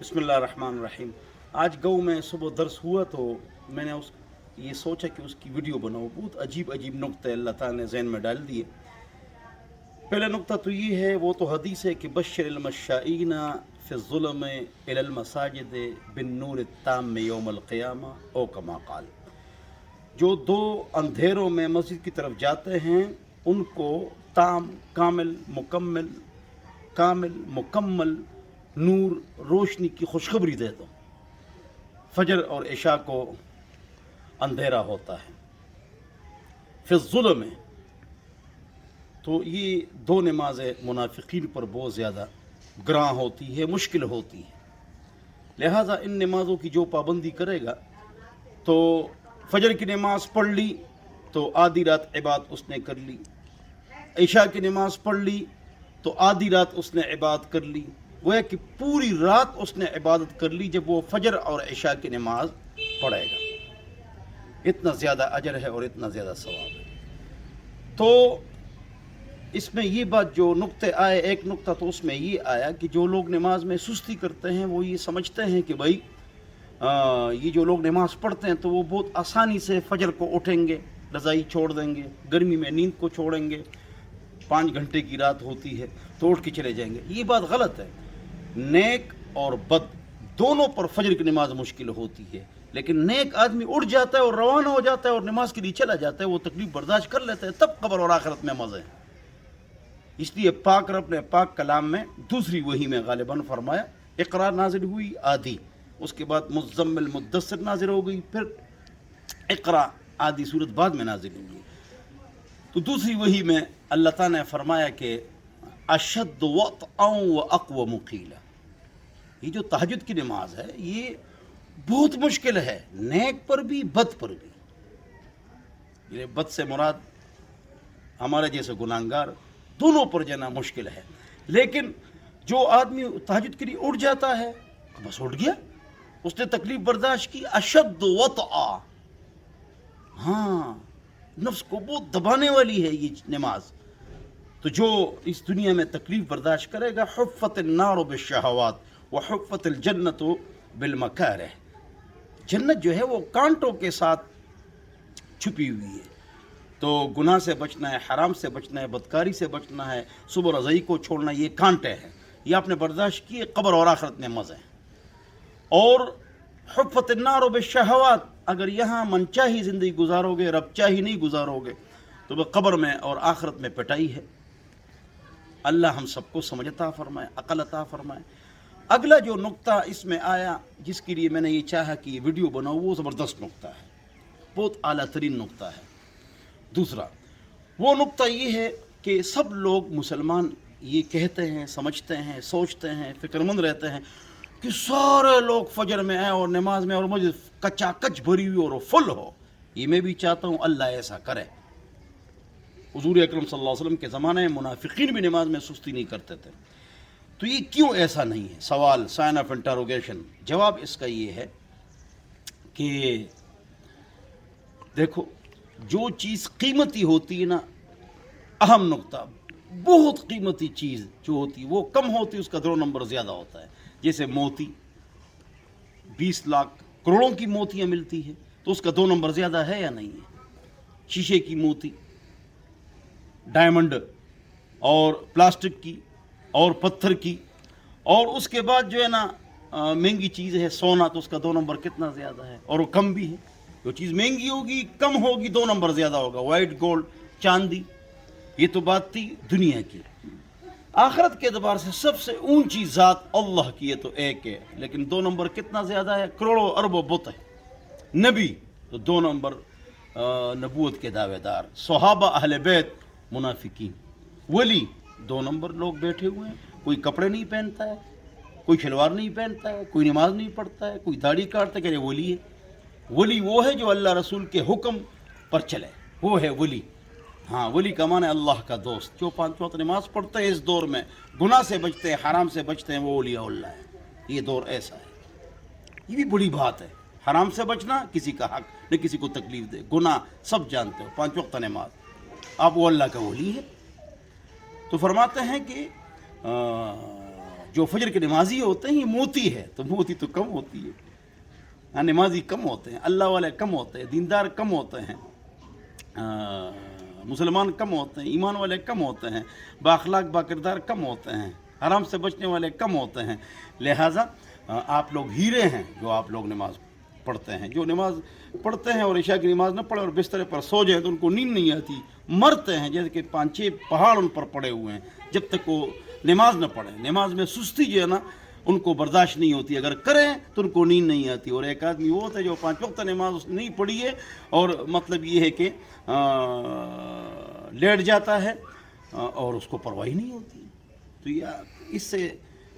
بسم اللہ الرحمن الرحیم۔ آج گاؤں میں صبح درس ہوا تو میں نے یہ سوچا کہ اس کی ویڈیو بناؤ۔ بہت عجیب عجیب نقطے اللہ تعالیٰ نے ذہن میں ڈال دیے۔ پہلا نقطہ تو یہ ہے، وہ تو حدیث ہے کہ بشر المشائین فی الظلم الی المساجد بالنور التام یوم القیامہ او کما قال۔ جو دو اندھیروں میں مسجد کی طرف جاتے ہیں ان کو تام کامل مکمل نور روشنی کی خوشخبری دے دو۔ فجر اور عشاء کو اندھیرا ہوتا ہے فی الظلم میں، تو یہ دو نمازیں منافقین پر بہت زیادہ گراں ہوتی ہے، مشکل ہوتی ہے۔ لہٰذا ان نمازوں کی جو پابندی کرے گا، تو فجر کی نماز پڑھ لی تو آدھی رات عبادت اس نے کر لی، عشاء کی نماز پڑھ لی تو آدھی رات اس نے عبادت کر لی، گویا کہ پوری رات اس نے عبادت کر لی جب وہ فجر اور عشاء کی نماز پڑھے گا۔ اتنا زیادہ اجر ہے اور اتنا زیادہ ثواب ہے۔ تو اس میں یہ بات جو نقطے آئے، ایک نقطہ تو اس میں یہ آیا کہ جو لوگ نماز میں سستی کرتے ہیں وہ یہ سمجھتے ہیں کہ بھائی یہ جو لوگ نماز پڑھتے ہیں تو وہ بہت آسانی سے فجر کو اٹھیں گے، رضائی چھوڑ دیں گے، گرمی میں نیند کو چھوڑیں گے، 5 گھنٹے کی رات ہوتی ہے تو اٹھ کے چلے جائیں گے۔ یہ بات غلط ہے۔ نیک اور بد دونوں پر فجر کی نماز مشکل ہوتی ہے، لیکن نیک آدمی اٹھ جاتا ہے اور روانہ ہو جاتا ہے اور نماز کے لیے چلا جاتا ہے، وہ تکلیف برداشت کر لیتا ہے، تب قبر اور آخرت میں مزے ہیں۔ اس لیے پاک رب نے پاک کلام میں دوسری وحی میں غالباً فرمایا، اقرا نازل ہوئی آدھی، اس کے بعد مزمل مدثر نازل ہو گئی، پھر اقرا آدھی صورت بعد میں نازل ہوئی۔ تو دوسری وحی میں اللہ تعالیٰ نے فرمایا کہ اشد وطئا واقوم قیلا، یہ جو تہجد کی نماز ہے یہ بہت مشکل ہے، نیک پر بھی بد پر بھی۔ یہ بد سے مراد ہمارے جیسے گناہگار، دونوں پر جانا مشکل ہے۔ لیکن جو آدمی تہجد کے لیے اٹھ جاتا ہے بس اٹھ گیا، اس نے تکلیف برداشت کی، اشد وطئا، ہاں نفس کو بہت دبانے والی ہے یہ نماز۔ تو جو اس دنیا میں تکلیف برداشت کرے گا، حفت النار بالشہوات وحفت الجنت بالمکارہ، جنت جو ہے وہ کانٹوں کے ساتھ چھپی ہوئی ہے۔ تو گناہ سے بچنا ہے، حرام سے بچنا ہے، بدکاری سے بچنا ہے، صبح رضائی کو چھوڑنا، یہ کانٹے ہیں، یہ آپ نے برداشت کیے، قبر اور آخرت میں مزے ہیں۔ اور حفت النار بالشہوات، اگر یہاں من چاہی زندگی گزارو گے، رب چاہی نہیں گزارو گے، تو وہ قبر میں اور آخرت میں پٹائی ہے۔ اللہ ہم سب کو سمجھ عطا فرمائے، عقل عطا فرمائے۔ اگلا جو نقطہ اس میں آیا جس کے لیے میں نے یہ چاہا کہ یہ ویڈیو بناؤں، وہ زبردست نقطہ ہے، بہت اعلیٰ ترین نقطہ ہے۔ دوسرا وہ نقطہ یہ ہے کہ سب لوگ مسلمان یہ کہتے ہیں، سمجھتے ہیں، سوچتے ہیں، فکر مند رہتے ہیں کہ سارے لوگ فجر میں آئیں اور نماز میں، اور مجھے کچا کچ بھری ہوئی اور فل ہو۔ یہ میں بھی چاہتا ہوں اللہ ایسا کرے۔ حضور اکرم صلی اللہ علیہ وسلم کے زمانے میں منافقین بھی نماز میں سستی نہیں کرتے تھے، تو یہ کیوں ایسا نہیں ہے؟ سوال، سائن آف انٹروگیشن۔ جواب اس کا یہ ہے کہ دیکھو، جو چیز قیمتی ہوتی ہے نا، اہم نقطہ، بہت قیمتی چیز جو ہوتی ہے وہ کم ہوتی ہے، اس کا 2 نمبر زیادہ ہوتا ہے۔ جیسے موتی، 20 لاکھ کروڑوں کی موتیاں ملتی ہے تو اس کا 2 نمبر زیادہ ہے یا نہیں ہے؟ شیشے کی موتی، ڈائمنڈ اور پلاسٹک کی اور پتھر کی، اور اس کے بعد جو ہے نا مہنگی چیز ہے سونا، تو اس کا 2 نمبر کتنا زیادہ ہے، اور وہ کم بھی ہے۔ جو چیز مہنگی ہوگی کم ہوگی، 2 نمبر زیادہ ہوگا۔ وائٹ گولڈ، چاندی، یہ تو بات تھی دنیا کی۔ آخرت کے اعتبار سے سب سے اونچی ذات اللہ کی ہے تو ایک ہے، لیکن 2 نمبر کتنا زیادہ ہے؟ کروڑوں اربوں بت ہے۔ نبی تو 2 نمبر نبوت کے دعوے دار، صحابہ اہل بیت منافقین، ولی 2 نمبر لوگ بیٹھے ہوئے ہیں۔ کوئی کپڑے نہیں پہنتا ہے، کوئی شلوار نہیں پہنتا ہے، کوئی نماز نہیں پڑھتا ہے، کوئی داڑھی کاٹتا ہے، کہ ولی ہے۔ ولی وہ ہے جو اللہ رسول کے حکم پر چلے، وہ ہے ولی۔ ہاں، ولی کا معنی اللہ کا دوست، جو 5 وقت نماز پڑھتے ہیں، اس دور میں گناہ سے بچتے ہیں، حرام سے بچتے ہیں، وہ اولیاء اللہ ہے۔ یہ دور ایسا ہے، یہ بھی بڑی بات ہے۔ حرام سے بچنا، کسی کا حق نہ کسی کو تکلیف دے، گناہ سب جانتے ہو، 5 وقت نماز، اب وہ اللہ کا ولی ہے۔ تو فرماتے ہیں کہ جو فجر کے نمازی ہوتے ہیں یہ موتی ہے، تو موتی تو کم ہوتی ہے، نمازی کم ہوتے ہیں، اللہ والے کم ہوتے ہیں، دیندار کم ہوتے ہیں، مسلمان کم ہوتے ہیں، ایمان والے کم ہوتے ہیں، بااخلاق باکردار کم ہوتے ہیں، حرام سے بچنے والے کم ہوتے ہیں. لہٰذا آپ لوگ ہیرے ہیں جو آپ لوگ نماز پڑھتے ہیں. جو نماز پڑھتے ہیں اور عشاء کی نماز نہ پڑھے اور بستر پر سو جائیں تو ان کو نیند نہیں آتی، مرتے ہیں جیسے کہ 5-6 پہاڑ ان پر پڑے ہوئے ہیں جب تک وہ نماز نہ پڑھیں. نماز میں سستی جو ہے نا ان کو برداشت نہیں ہوتی، اگر کریں تو ان کو نیند نہیں آتی. اور ایک آدمی وہ ہوتا ہے جو 5 وقت نماز نہیں پڑھی ہے اور مطلب یہ ہے کہ لیٹ جاتا ہے اور اس کو پرواہ نہیں ہوتی. تو یہ اس سے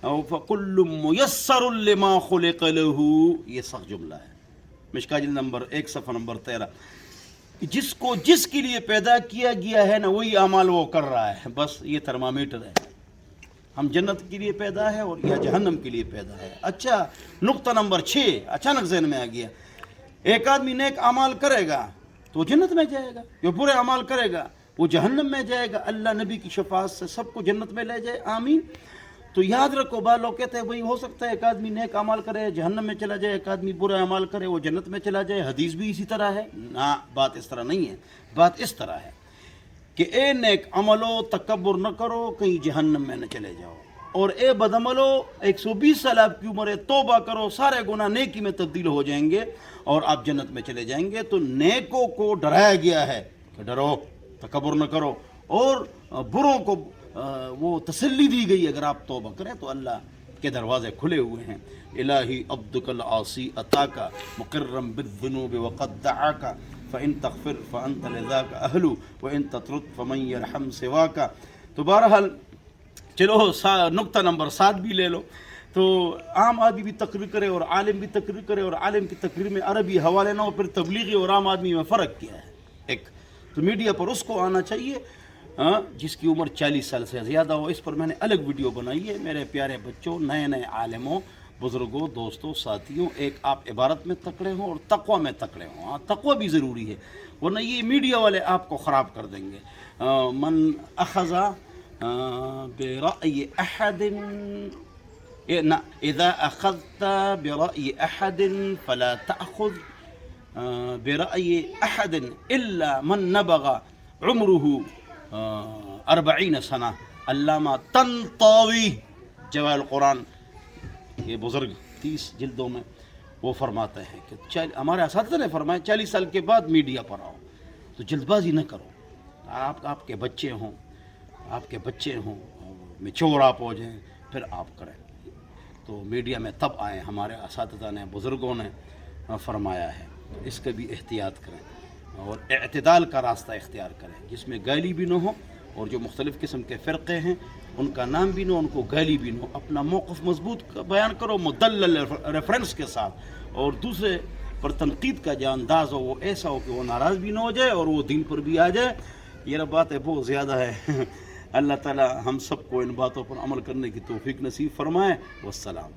فَكُلُّ مُيَسَّرٌ لِمَا خُلِقَ لَهُ، یہ سخت جملہ ہے. مشکاہ جلد نمبر 1 صفحہ نمبر 13. جس کو جس کے لیے پیدا کیا گیا ہے نا وہی اعمال وہ کر رہا ہے. بس یہ تھرمامیٹر ہے. ہم جنت کے لیے پیدا ہے اور یا جہنم کے لیے پیدا ہے. اچھا نقطہ نمبر 6 اچانک ذہن میں آ گیا. ایک آدمی نیک اعمال کرے گا تو وہ جنت میں جائے گا، جو برے اعمال کرے گا وہ جہنم میں جائے گا. اللہ نبی کی شفاعت سے سب کو جنت میں لے جائے، آمین. تو یاد رکھو، بعض لوگ کہتے ہیں بھئی ہو سکتا ہے ایک آدمی نیک اعمال کرے جہنم میں چلا جائے، ایک آدمی برا اعمال کرے وہ جنت میں چلا جائے. حدیث بھی اسی طرح ہے. نہ، بات اس طرح نہیں ہے. بات اس طرح ہے کہ اے نیک عملو تکبر نہ کرو کہیں جہنم میں نہ چلے جاؤ، اور اے بد عملو 120 سال آپ کی عمر ہے، توبہ کرو، سارے گناہ نیکی میں تبدیل ہو جائیں گے اور آپ جنت میں چلے جائیں گے. تو نیکوں کو ڈرایا گیا ہے کہ ڈرو، تکبر نہ کرو، اور بروں کو وہ تسلی دی گئی اگر آپ توبہ کریں تو اللہ کے دروازے کھلے ہوئے ہیں. الہی عبدک العاصی اتاکا مقرم بالذنوب وقد دعاکا فإن تغفر فأنت لذاک اہل وإن تطرد فمن یرحم سواکا. تو بہرحال چلو نقطہ نمبر 7 بھی لے لو. تو عام آدمی بھی تقریر کرے اور عالم بھی تقریر کرے، اور عالم کی تقریر میں عربی حوالے نہ ہو، پھر تبلیغی اور عام آدمی میں فرق کیا ہے ایک. تو میڈیا پر اس کو آنا چاہیے جس کی عمر 40 سال سے زیادہ ہو. اس پر میں نے الگ ویڈیو بنائی ہے. میرے پیارے بچوں، نئے نئے عالموں، بزرگوں، دوستوں، ساتھیوں، ایک آپ عبارت میں تکڑے ہوں اور تقوی میں تکڑے ہوں. ہاں، تقوی بھی ضروری ہے، ورنہ یہ میڈیا والے آپ کو خراب کر دیں گے. من اخذ برأي أحد إذا أخذت برأي أحد فلا تأخذ برأي أحد إلا من نبغ عمره 40 سنة. علامہ طنطاوی جواہر القرآن یہ بزرگ 30 جلدوں میں وہ فرماتے ہیں کہ ہمارے اساتذہ نے فرمایا 40 سال کے بعد میڈیا پر آؤ تو جلد بازی نہ کرو. آپ کے بچے ہوں، میچور آپ ہو جائیں پھر آپ کریں. تو میڈیا میں تب آئیں، ہمارے اساتذہ نے، بزرگوں نے فرمایا ہے. تو اس کا بھی احتیاط کریں اور اعتدال کا راستہ اختیار کریں جس میں گالی بھی نہ ہو، اور جو مختلف قسم کے فرقے ہیں ان کا نام بھی نہ ہو، ان کو گالی بھی نہ ہو. اپنا موقف مضبوط بیان کرو مدلل ریفرنس کے ساتھ، اور دوسرے پر تنقید کا جو انداز ہو وہ ایسا ہو کہ وہ ناراض بھی نہ ہو جائے اور وہ دین پر بھی آ جائے. یہ باتیں بہت زیادہ ہے. اللہ تعالی ہم سب کو ان باتوں پر عمل کرنے کی توفیق نصیب فرمائے. والسلام.